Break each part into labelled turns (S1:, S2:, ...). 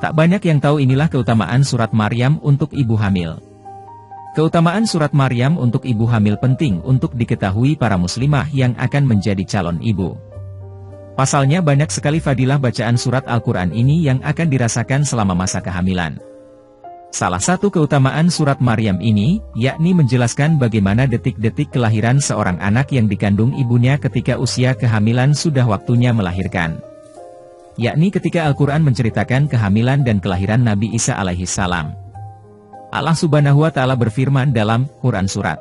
S1: Tak banyak yang tahu inilah keutamaan surat Maryam untuk ibu hamil. Keutamaan surat Maryam untuk ibu hamil penting untuk diketahui para muslimah yang akan menjadi calon ibu. Pasalnya banyak sekali fadilah bacaan surat Al-Quran ini yang akan dirasakan selama masa kehamilan. Salah satu keutamaan surat Maryam ini, yakni menjelaskan bagaimana detik-detik kelahiran seorang anak yang dikandung ibunya ketika usia kehamilan sudah waktunya melahirkan. Yakni ketika Al-Quran menceritakan kehamilan dan kelahiran Nabi Isa alaihissalam. Allah subhanahu wa ta'ala berfirman dalam Quran Surat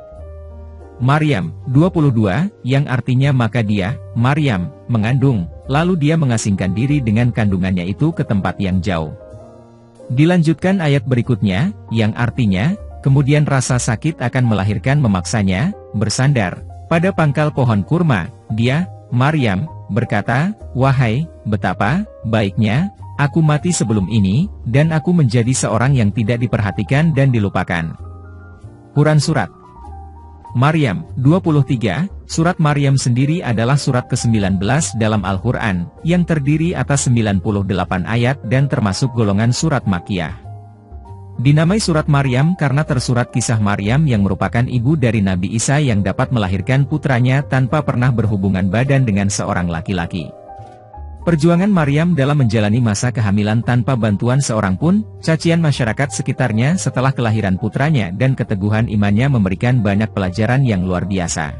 S1: Maryam 22, yang artinya maka dia, Maryam, mengandung, lalu dia mengasingkan diri dengan kandungannya itu ke tempat yang jauh. Dilanjutkan ayat berikutnya, yang artinya, kemudian rasa sakit akan melahirkan memaksanya, bersandar pada pangkal pohon kurma. Dia, Maryam, berkata, wahai, betapa baiknya aku mati sebelum ini, dan aku menjadi seorang yang tidak diperhatikan dan dilupakan. Quran Surat Maryam 23, surat Maryam sendiri adalah surat ke-19 dalam Al-Quran, yang terdiri atas 98 ayat dan termasuk golongan surat Makkiyah. Dinamai surat Maryam karena tersurat kisah Maryam yang merupakan ibu dari Nabi Isa yang dapat melahirkan putranya tanpa pernah berhubungan badan dengan seorang laki-laki. Perjuangan Maryam dalam menjalani masa kehamilan tanpa bantuan seorang pun, cacian masyarakat sekitarnya setelah kelahiran putranya dan keteguhan imannya memberikan banyak pelajaran yang luar biasa.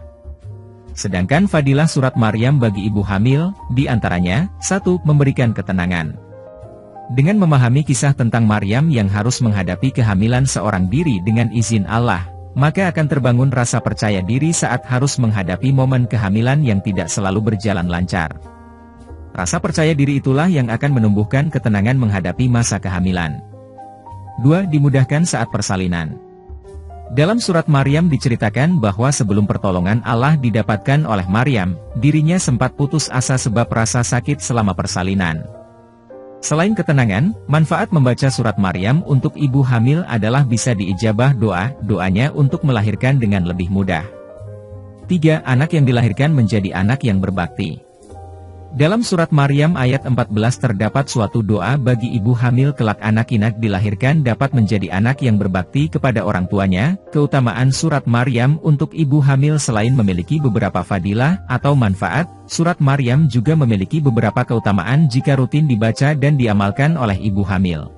S1: Sedangkan fadilah surat Maryam bagi ibu hamil, diantaranya, 1. Memberikan ketenangan. Dengan memahami kisah tentang Maryam yang harus menghadapi kehamilan seorang diri dengan izin Allah, maka akan terbangun rasa percaya diri saat harus menghadapi momen kehamilan yang tidak selalu berjalan lancar. Rasa percaya diri itulah yang akan menumbuhkan ketenangan menghadapi masa kehamilan. 2. Dimudahkan saat persalinan. Dalam surat Maryam diceritakan bahwa sebelum pertolongan Allah didapatkan oleh Maryam, dirinya sempat putus asa sebab rasa sakit selama persalinan. Selain ketenangan, manfaat membaca surat Maryam untuk ibu hamil adalah bisa diijabah doanya untuk melahirkan dengan lebih mudah. 3. Anak yang dilahirkan menjadi anak yang berbakti. Dalam surat Maryam ayat 14 terdapat suatu doa bagi ibu hamil kelak anak-anak dilahirkan dapat menjadi anak yang berbakti kepada orang tuanya. Keutamaan surat Maryam untuk ibu hamil selain memiliki beberapa fadilah atau manfaat, surat Maryam juga memiliki beberapa keutamaan jika rutin dibaca dan diamalkan oleh ibu hamil.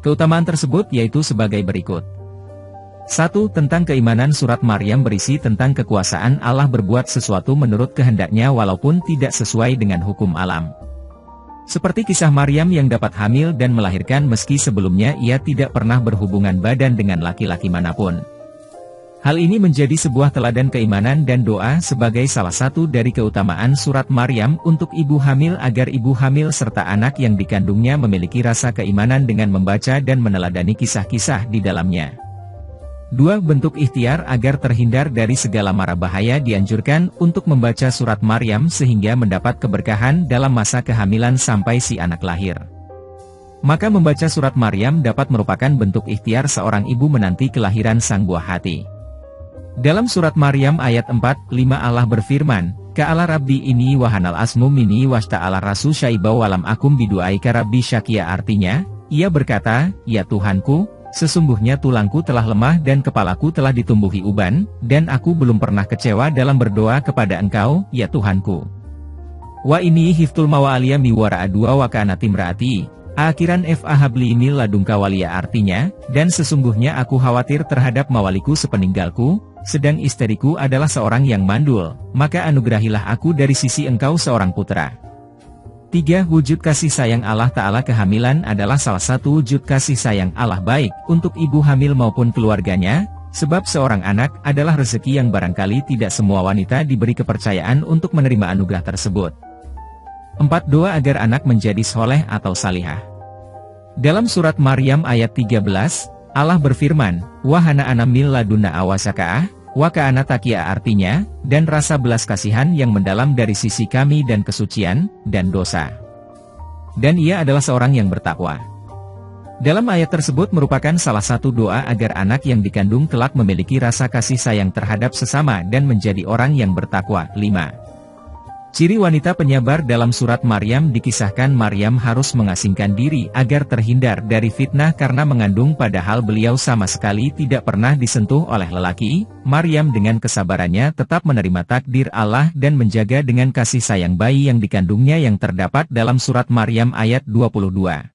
S1: Keutamaan tersebut yaitu sebagai berikut. 1. Tentang keimanan surat Maryam berisi tentang kekuasaan Allah berbuat sesuatu menurut kehendaknya walaupun tidak sesuai dengan hukum alam. Seperti kisah Maryam yang dapat hamil dan melahirkan meski sebelumnya ia tidak pernah berhubungan badan dengan laki-laki manapun. Hal ini menjadi sebuah teladan keimanan dan doa sebagai salah satu dari keutamaan surat Maryam untuk ibu hamil agar ibu hamil serta anak yang dikandungnya memiliki rasa keimanan dengan membaca dan meneladani kisah-kisah di dalamnya. 2. Bentuk ikhtiar agar terhindar dari segala mara bahaya dianjurkan untuk membaca surat Maryam sehingga mendapat keberkahan dalam masa kehamilan sampai si anak lahir. Maka membaca surat Maryam dapat merupakan bentuk ikhtiar seorang ibu menanti kelahiran sang buah hati. Dalam surat Maryam ayat 4-5 Allah berfirman, Ka'ala Rabbi ini wahanal asmu mini wasta'ala rasu syaiba walam akum bidu'aika Rabbi syakia artinya, ia berkata, ya Tuhanku, sesungguhnya tulangku telah lemah dan kepalaku telah ditumbuhi uban, dan aku belum pernah kecewa dalam berdoa kepada Engkau, ya Tuhanku. Wa ini hiftul mawaliya miwara'a dua wa kanati mraati, akhiran habli ini ladungka waliya artinya, dan sesungguhnya aku khawatir terhadap mawaliku sepeninggalku, sedang istriku adalah seorang yang mandul, maka anugerahilah aku dari sisi Engkau seorang putra. 3. Wujud kasih sayang Allah Ta'ala. Kehamilan adalah salah satu wujud kasih sayang Allah baik untuk ibu hamil maupun keluarganya, sebab seorang anak adalah rezeki yang barangkali tidak semua wanita diberi kepercayaan untuk menerima anugerah tersebut. 4. Doa agar anak menjadi soleh atau salihah. Dalam surat Maryam ayat 13, Allah berfirman, Wahana anamil laduna awasakaah, Wakaana takia artinya, dan rasa belas kasihan yang mendalam dari sisi kami dan kesucian, dan dosa. Dan ia adalah seorang yang bertakwa. Dalam ayat tersebut merupakan salah satu doa agar anak yang dikandung kelak memiliki rasa kasih sayang terhadap sesama dan menjadi orang yang bertakwa. 5. Ciri wanita penyabar dalam surat Maryam dikisahkan Maryam harus mengasingkan diri agar terhindar dari fitnah karena mengandung padahal beliau sama sekali tidak pernah disentuh oleh lelaki. Maryam dengan kesabarannya tetap menerima takdir Allah dan menjaga dengan kasih sayang bayi yang dikandungnya yang terdapat dalam surat Maryam ayat 22.